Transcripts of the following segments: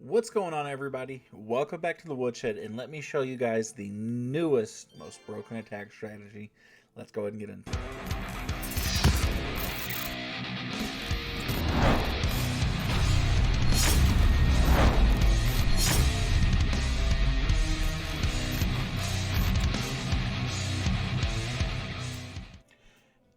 What's going on, everybody? Welcome back to the Woodshed, and let me show you guys the newest, most broken attack strategy. Let's go ahead and get into it.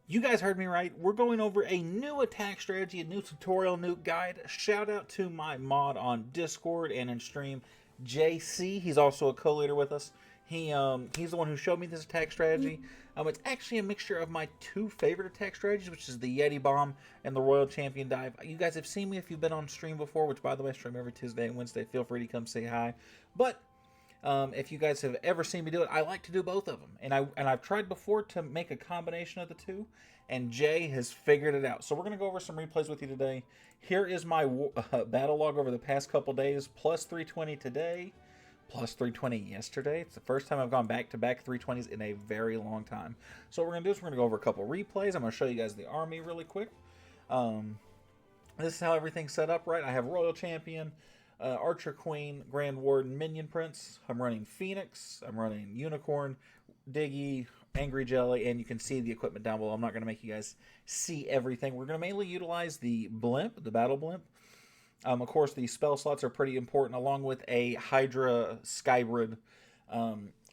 You guys heard me right. We're going over a new attack strategy, a new tutorial, new guide. Shout out to my mod on Discord and in stream, JC. He's also a co-leader with us. He's the one who showed me this attack strategy. It's actually a mixture of my two favorite attack strategies, which is the Yeti Bomb and the Royal Champion Dive. You guys have seen me if you've been on stream before, which, by the way, I stream every Tuesday and Wednesday. Feel free to come say hi. But if you guys have ever seen me do it, I like to do both of them, and I've tried before to make a combination of the two, and Jay has figured it out. So we're gonna go over some replays with you today. Here is my battle log over the past couple days: plus 320 today, plus 320 yesterday. It's the first time I've gone back to back 320s in a very long time. So what we're gonna do is we're gonna go over a couple replays. I'm gonna show you guys the army really quick. This is how everything's set up, right? I have Royal Champion, Archer Queen, Grand Warden, Minion Prince. I'm running Phoenix. I'm running Unicorn, Diggy, Angry Jelly, and you can see the equipment down below. I'm not going to make you guys see everything. We're going to mainly utilize the blimp, the battle blimp. Of course, the spell slots are pretty important, along with a Hydra Skybrid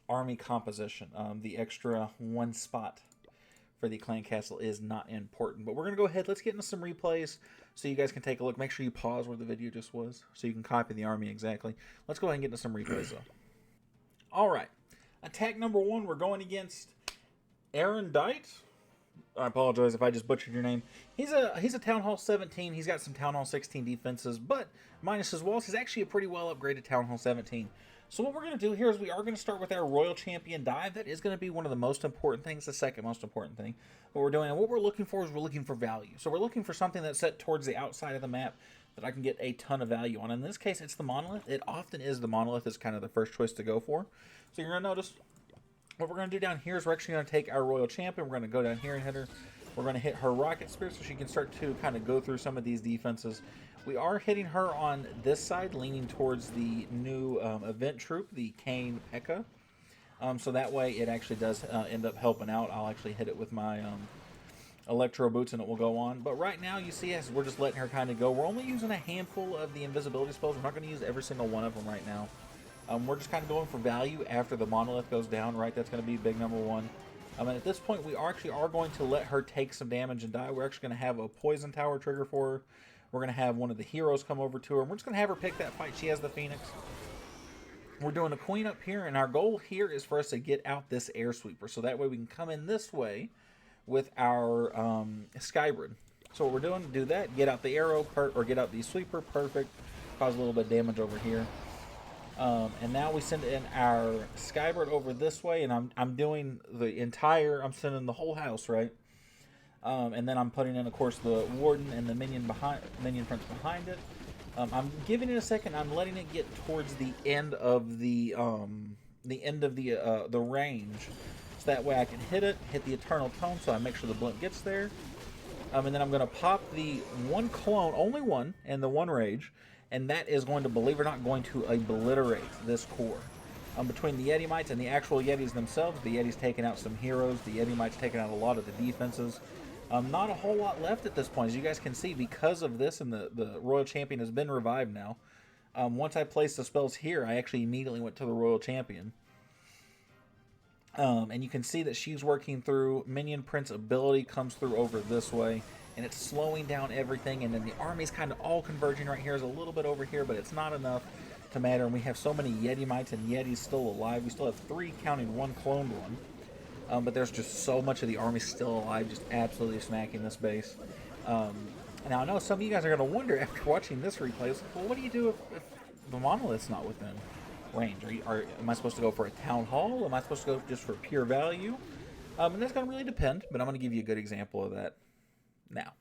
army composition. The extra one spot for the clan castle is not important. But we're going to go ahead. Let's get into some replays so you guys can take a look. Make sure you pause where the video just was so you can copy the army exactly. Let's go ahead and get into some replays, though. All right. Attack number one, we're going against Aaron Dite. I apologize if I just butchered your name. He's a Town Hall 17. He's got some Town Hall 16 defenses, but minus his walls, he's actually a pretty well upgraded Town Hall 17. So what we're going to do here is we are going to start with our Royal Champion Dive. That is going to be one of the most important things, the second most important thing. What we're doing, and what we're looking for is we're looking for value. So we're looking for something that's set towards the outside of the map that I can get a ton of value on. In this case, it's the Monolith. It often is the Monolith is kind of the first choice to go for. So you're going to notice what we're going to do down here is we're actually going to take our Royal Champion. We're going to go down here and hit her. We're going to hit her Rocket Spear so she can start to kind of go through some of these defenses. We are hitting her on this side, leaning towards the new event troop, the Kane P.E.K.K.A. So that way it actually does end up helping out. I'll actually hit it with my Electro Boots and it will go on. But right now, you see, as we're just letting her kind of go. We're only using a handful of the invisibility spells. We're not going to use every single one of them right now. We're just kind of going for value after the Monolith goes down, right? That's going to be big number one. And at this point, we are going to let her take some damage and die. We're actually going to have a Poison Tower trigger for her. We're going to have one of the heroes come over to her. And we're just going to have her pick that fight. She has the Phoenix. We're doing a Queen up here, and our goal here is for us to get out this Air Sweeper. So that way we can come in this way with our Skybrid. So what we're doing to do that, get out the arrow, or get out the sweeper, perfect. Cause a little bit of damage over here. And now we send in our Skybird over this way, and I'm doing the entire, I'm sending the whole house, right? And then I'm putting in, of course, the Warden and the Minion Prince behind it. I'm giving it a second. I'm letting it get towards the end of the range, so that way I can hit the Eternal Tome, so I make sure the blimp gets there. And then I'm going to pop the one clone, only one, and the one rage. And that is going to, believe it or not, going to obliterate this core. Between the Yeti Mites and the actual Yetis themselves, the Yeti's taking out some heroes. The Yeti Mites taking out a lot of the defenses. Not a whole lot left at this point. As you guys can see, because of this, and the Royal Champion has been revived now. Once I placed the spells here, I actually immediately went to the Royal Champion. And you can see that she's working through. Minion Prince ability comes through over this way. And it's slowing down everything, and then the army's kind of all converging right here. There's a little bit over here, but it's not enough to matter. And we have so many Yeti Mites and Yetis still alive. We still have 3, counting one cloned one. But there's just so much of the army still alive, just absolutely smacking this base. Now, I know some of you guys are going to wonder after watching this replay, well, what do you do if the Monolith's not within range? Am I supposed to go for a Town Hall? Am I supposed to go just for pure value? And that's going to really depend, but I'm going to give you a good example of that now.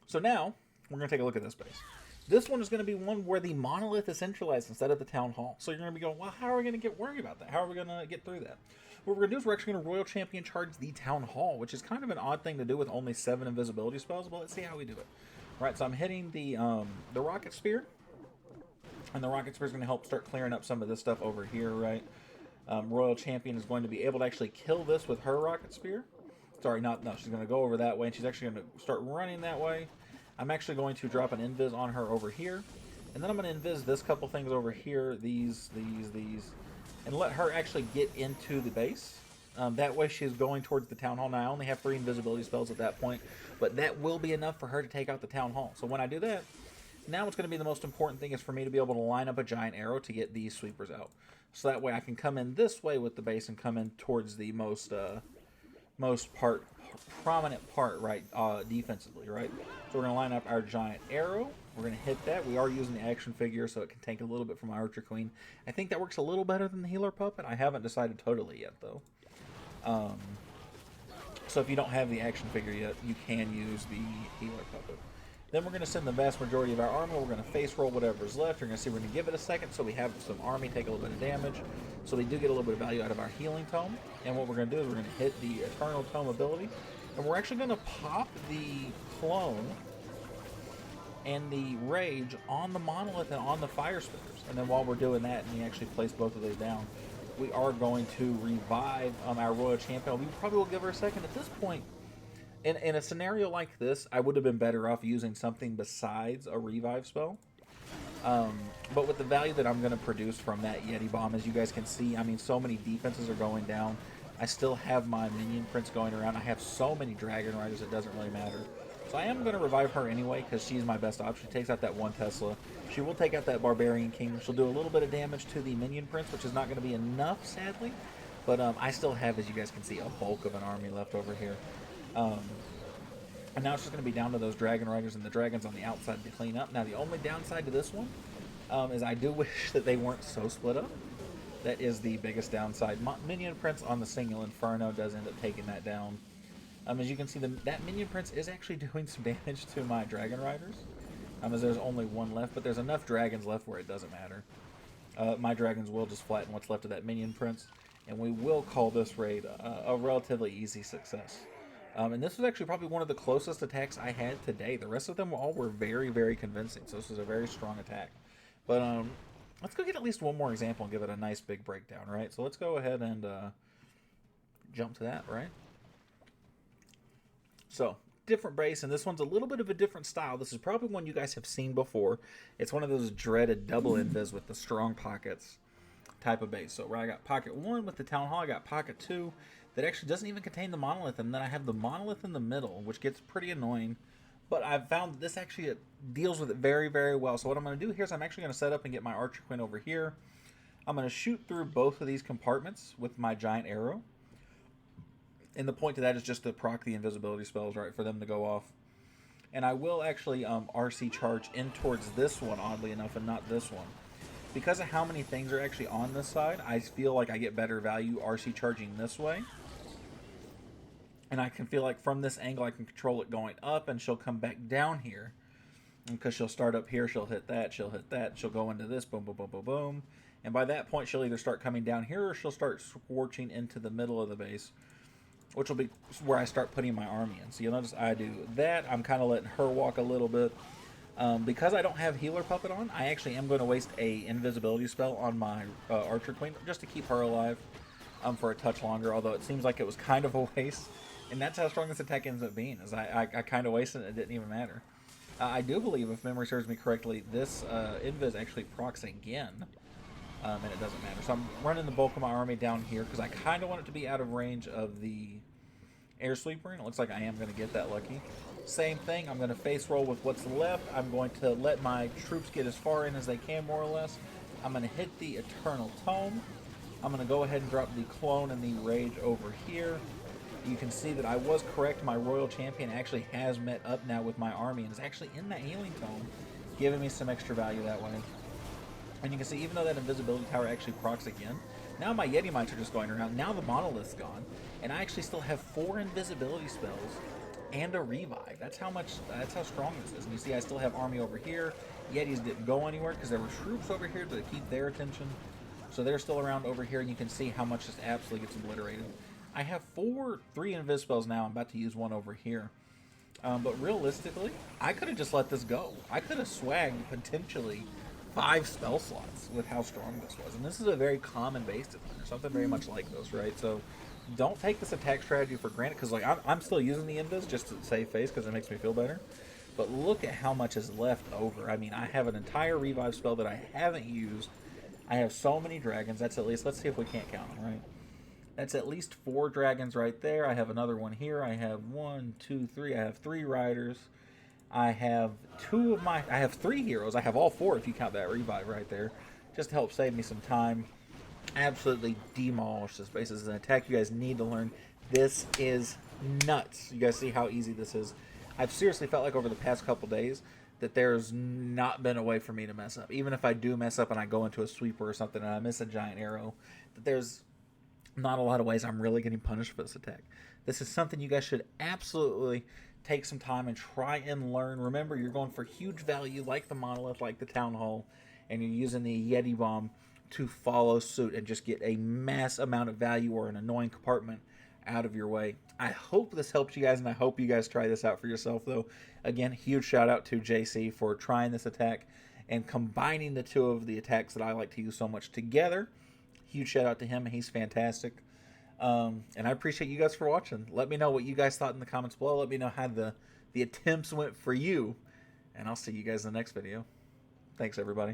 So now, we're going to take a look at this base. This one is going to be one where the Monolith is centralized instead of the Town Hall. So you're going to be going, well, how are we going to get worried about that? How are we going to get through that? What we're going to do is we're actually going to Royal Champion charge the Town Hall, which is kind of an odd thing to do with only 7 invisibility spells, but let's see how we do it. All right, so I'm hitting the Rocket Spear. And the Rocket Spear is going to help start clearing up some of this stuff over here, right? Royal Champion is going to be able to actually kill this with her Rocket Spear. Sorry, no, she's going to go over that way, and she's actually going to start running that way. I'm actually going to drop an invis on her over here. And then I'm going to invis this couple things over here, these, and let her actually get into the base. That way she's going towards the Town Hall. Now, I only have 3 invisibility spells at that point, but that will be enough for her to take out the Town Hall. So when I do that, now what's going to be the most important thing is for me to be able to line up a giant arrow to get these sweepers out. So that way I can come in this way with the base and come in towards the most prominent part, right, defensively, right? So we're going to line up our giant arrow. We're going to hit that. We are using the action figure, so it can take a little bit from my Archer Queen. I think that works a little better than the healer puppet. I haven't decided totally yet, though. So if you don't have the action figure yet, you can use the healer puppet. Then we're going to send the vast majority of our armor. We're going to face roll whatever's left. You're going to see we're going to give it a second so we have some army take a little bit of damage. So we do get a little bit of value out of our healing tome. And what we're going to do is we're going to hit the Eternal Tome ability. And we're actually going to pop the clone and the rage on the monolith and on the fire spitters. And then while we're doing that, and we actually place both of those down, we are going to revive our Royal Champion. We probably will give her a second. At this point, in a scenario like this, I would have been better off using something besides a revive spell. But with the value that I'm going to produce from that Yeti Bomb, as you guys can see, I mean, so many defenses are going down. I still have my minion prints going around. I have so many Dragon Riders, it doesn't really matter. So I am going to revive her anyway, because she's my best option. She takes out that 1 Tesla. She will take out that Barbarian King. She'll do a little bit of damage to the minion prince, which is not going to be enough, sadly. But I still have, as you guys can see, a bulk of an army left over here. And now it's just going to be down to those Dragon Riders and the dragons on the outside to clean up. Now, the only downside to this one is I do wish that they weren't so split up. That is the biggest downside. Minion Prince on the single Inferno does end up taking that down. As you can see, that Minion Prince is actually doing some damage to my Dragon Riders. As there's only 1 left, but there's enough dragons left where it doesn't matter. My dragons will just flatten what's left of that Minion Prince, and we will call this raid a relatively easy success. And this was actually probably one of the closest attacks I had today. The rest of them all were very, very convincing, so this was a very strong attack. But let's go get at least one more example and give it a nice big breakdown, right? So let's go ahead and jump to that, right? So, different base, and this one's a little bit of a different style. This is probably one you guys have seen before. It's one of those dreaded double invis with the strong pockets type of base. So, where I got pocket 1 with the Town Hall, I got pocket 2 that actually doesn't even contain the monolith, and then I have the monolith in the middle, which gets pretty annoying. But I've found that this actually deals with it very, very well. So what I'm going to do here is I'm actually going to set up and get my Archer Queen over here. I'm going to shoot through both of these compartments with my giant arrow. And the point to that is just to proc the invisibility spells, right, for them to go off. And I will actually RC charge in towards this one, oddly enough, and not this one. Because of how many things are actually on this side, I feel like I get better value RC charging this way. And I can feel like from this angle I can control it going up, and she'll come back down here. Because she'll start up here, she'll hit that, she'll go into this, boom, boom, boom, boom, boom. And by that point, she'll either start coming down here, or she'll start scorching into the middle of the base, which will be where I start putting my army in. So you'll notice I do that. I'm kind of letting her walk a little bit. Because I don't have Healer Puppet on, I actually am going to waste a invisibility spell on my Archer Queen, just to keep her alive for a touch longer, although it seems like it was kind of a waste. And that's how strong this attack ends up being, is I kind of wasted it, it didn't even matter. I do believe, if memory serves me correctly, this invis actually procs again, and it doesn't matter. So I'm running the bulk of my army down here, because I kind of want it to be out of range of the air sweeper, and it looks like I am going to get that lucky. Same thing, I'm going to face roll with what's left. I'm going to let my troops get as far in as they can, more or less. I'm going to hit the Eternal Tome. I'm going to go ahead and drop the Clone and the Rage over here. You can see that I was correct. My Royal Champion actually has met up now with my army and is actually in that Healing Tome, giving me some extra value that way. And you can see, even though that Invisibility Tower actually procs again, now my Yeti Mites are just going around. Now the Monolith's gone, and I actually still have 4 Invisibility spells and a Revive. That's how strong this is. And you see I still have army over here. Yetis didn't go anywhere because there were troops over here to keep their attention. So they're still around over here, and you can see how much this absolutely gets obliterated. I have 3 invis spells now. I'm about to use one over here. But realistically, I could have just let this go. I could have swagged potentially 5 spell slots with how strong this was. And this is a very common base designer, something very much like this, right? So don't take this attack strategy for granted, because like I'm still using the invis just to save face because it makes me feel better. But look at how much is left over. I mean, I have an entire revive spell that I haven't used. I have so many dragons. That's at least, let's see if we can't count them, right? That's at least 4 dragons right there. I have another one here. I have 1, 2, 3. I have 3 riders. I have I have 3 heroes. I have all 4 if you count that revive right there. Just to help save me some time. Absolutely demolish this base. This is an attack you guys need to learn. This is nuts. You guys see how easy this is. I've seriously felt like over the past couple days that there's not been a way for me to mess up. Even if I do mess up and I go into a sweeper or something and I miss a giant arrow, that there's not a lot of ways I'm really getting punished for this attack. This is something you guys should absolutely take some time and try and learn. Remember, you're going for huge value like the monolith, like the town hall, and you're using the Yeti bomb to follow suit and just get a mass amount of value or an annoying compartment out of your way. I hope this helps you guys, and I hope you guys try this out for yourself, though. Again, huge shout out to JC for trying this attack and combining the 2 of the attacks that I like to use so much together. Huge shout out to him. He's fantastic. And I appreciate you guys for watching. Let me know what you guys thought in the comments below. Let me know how the attempts went for you. And I'll see you guys in the next video. Thanks, everybody.